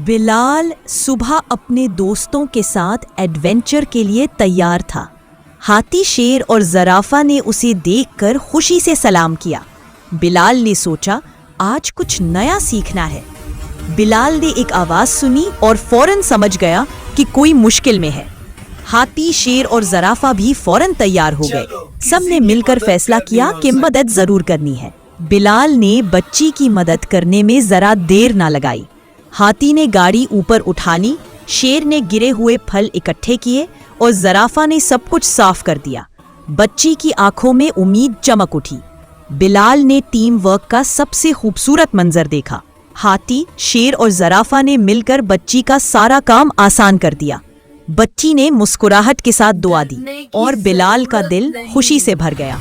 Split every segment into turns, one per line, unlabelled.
بلال صبح اپنے دوستوں کے ساتھ ایڈونچر کے لیے تیار تھا۔ ہاتھی، شیر اور زرافہ نے اسے دیکھ کر خوشی سے سلام کیا۔ بلال نے سوچا آج کچھ نیا سیکھنا ہے۔ بلال نے ایک آواز سنی اور فوراً سمجھ گیا کہ کوئی مشکل میں ہے۔ ہاتھی، شیر اور زرافہ بھی فوراً تیار ہو گئے۔ سب نے مل کر فیصلہ کیا کہ مدد ضرور کرنی ہے۔ بلال نے بچی کی مدد کرنے میں ذرا دیر نہ لگائی۔ ہاتھی نے گاڑی اوپر اٹھانی، شیر نے گرے ہوئے پھل اکٹھے کیے اور زرافہ نے سب کچھ صاف کر دیا۔ بچی کی آنکھوں میں امید چمک اٹھی۔ بلال نے ٹیم ورک کا سب سے خوبصورت منظر دیکھا۔ ہاتھی، شیر اور زرافہ نے مل کر بچی کا سارا کام آسان کر دیا۔ بچی نے مسکراہٹ کے ساتھ دعا دی اور بلال کا دل خوشی سے بھر گیا۔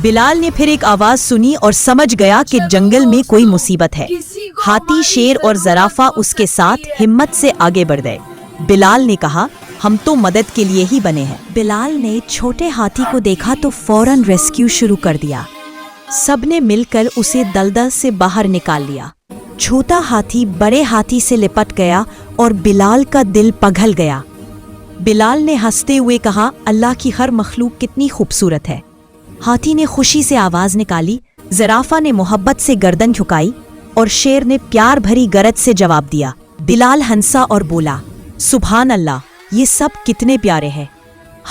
بلال نے پھر ایک آواز سنی اور سمجھ گیا کہ جنگل میں کوئی مصیبت ہے۔ ہاتھی، شیر اور زرافہ اس کے ساتھ ہمت سے آگے بڑھ گئے۔ بلال نے کہا ہم تو مدد کے لیے ہی بنے ہیں۔ بلال نے چھوٹے ہاتھی کو دیکھا تو فوراً ریسکیو شروع کر دیا۔ سب نے مل کر اسے دلدل سے باہر نکال لیا۔ چھوٹا ہاتھی بڑے ہاتھی سے لپٹ گیا اور بلال کا دل پگھل گیا۔ بلال نے ہنستے ہوئے کہا اللہ کی ہر مخلوق کتنی خوبصورت ہے۔ ہاتھی نے خوشی سے آواز نکالی، زرافہ نے محبت سے گردن جھکائی اور شیر نے پیار بھری گرج سے جواب دیا۔ بلال ہنسا اور بولا سبحان اللہ، یہ سب کتنے پیارے ہیں۔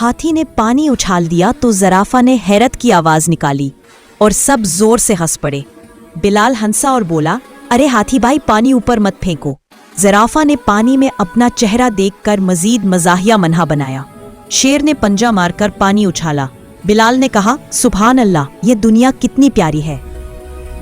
ہاتھی نے پانی اچھال دیا تو زرافہ نے حیرت کی آواز نکالی اور سب زور سے ہنس پڑے۔ بلال ہنسا اور بولا ارے ہاتھی بھائی پانی اوپر مت پھینکو۔ زرافہ نے پانی میں اپنا چہرہ دیکھ کر مزید مزاحیہ منہا بنایا۔ شیر نے پنجہ مار کر پانی اچھالا۔ بلال نے کہا سبحان اللہ، یہ دنیا کتنی پیاری ہے۔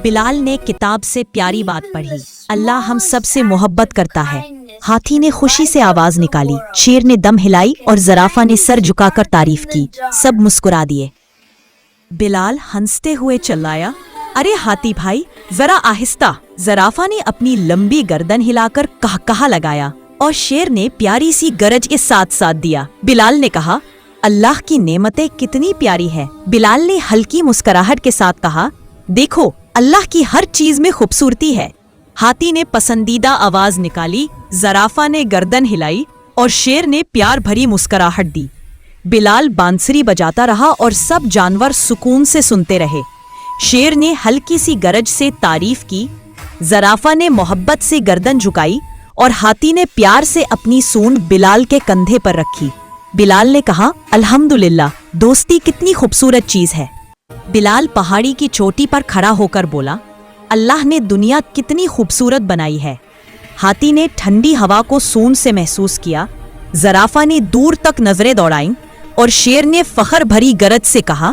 بلال نے کتاب سے پیاری بات پڑھی، اللہ ہم سب سے محبت کرتا ہے۔ ہاتھی نے خوشی سے آواز نکالی، شیر نے دم ہلائی اور زرافہ نے سر جھکا کر تعریف کی۔ سب مسکرا دیے۔ بلال ہنستے ہوئے چلایا ارے ہاتھی بھائی ذرا آہستہ۔ زرافہ نے اپنی لمبی گردن ہلا کر کہا لگایا اور شیر نے پیاری سی گرج کے ساتھ ساتھ دیا۔ بلال نے کہا اللہ کی نعمتیں کتنی پیاری ہے۔ بلال نے ہلکی مسکراہٹ کے ساتھ کہا دیکھو اللہ کی ہر چیز میں خوبصورتی ہے۔ ہاتھی نے پسندیدہ آواز نکالی، زرافہ نے گردن ہلائی اور شیر نے پیار بھری مسکراہٹ دی۔ بلال بانسری بجاتا رہا اور سب جانور سکون سے سنتے رہے۔ شیر نے ہلکی سی گرج سے تعریف کی، زرافہ نے محبت سے گردن جھکائی اور ہاتھی نے پیار سے اپنی سونڈ بلال کے کندھے پر رکھی۔ بلال نے کہا الحمدللہ، دوستی کتنی خوبصورت چیز ہے۔ بلال پہاڑی کی چوٹی پر کھڑا ہو کر بولا اللہ نے دنیا کتنی خوبصورت بنائی ہے۔ ہاتھی نے ٹھنڈی ہوا کو سونڈ سے محسوس کیا، زرافہ نے دور تک نظریں دوڑائیں اور شیر نے فخر بھری گرج سے کہا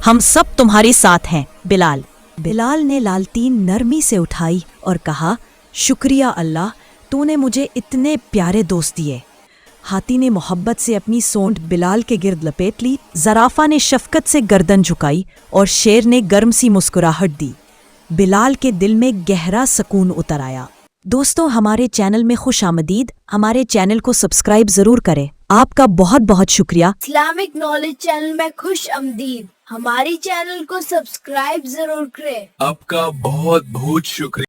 ہم سب تمہارے ساتھ ہیں بلال۔ بلال نے لالٹین نرمی سے اٹھائی اور کہا شکریہ اللہ، تو نے مجھے اتنے پیارے دوست دیے۔ ہاتھی نے محبت سے اپنی سونڈ بلال کے گرد لپیٹ لی، زرافہ نے شفقت سے گردن جھکائی اور شیر نے گرم سی مسکراہٹ دی۔ بلال کے دل میں گہرا سکون اتر آیا۔ دوستو ہمارے چینل میں خوش آمدید۔ ہمارے چینل کو سبسکرائب ضرور کریں۔ آپ کا بہت بہت شکریہ۔
اسلامک نالج چینل میں خوش آمدید۔ ہماری چینل کو سبسکرائب ضرور کریں۔
آپ کا بہت بہت شکریہ۔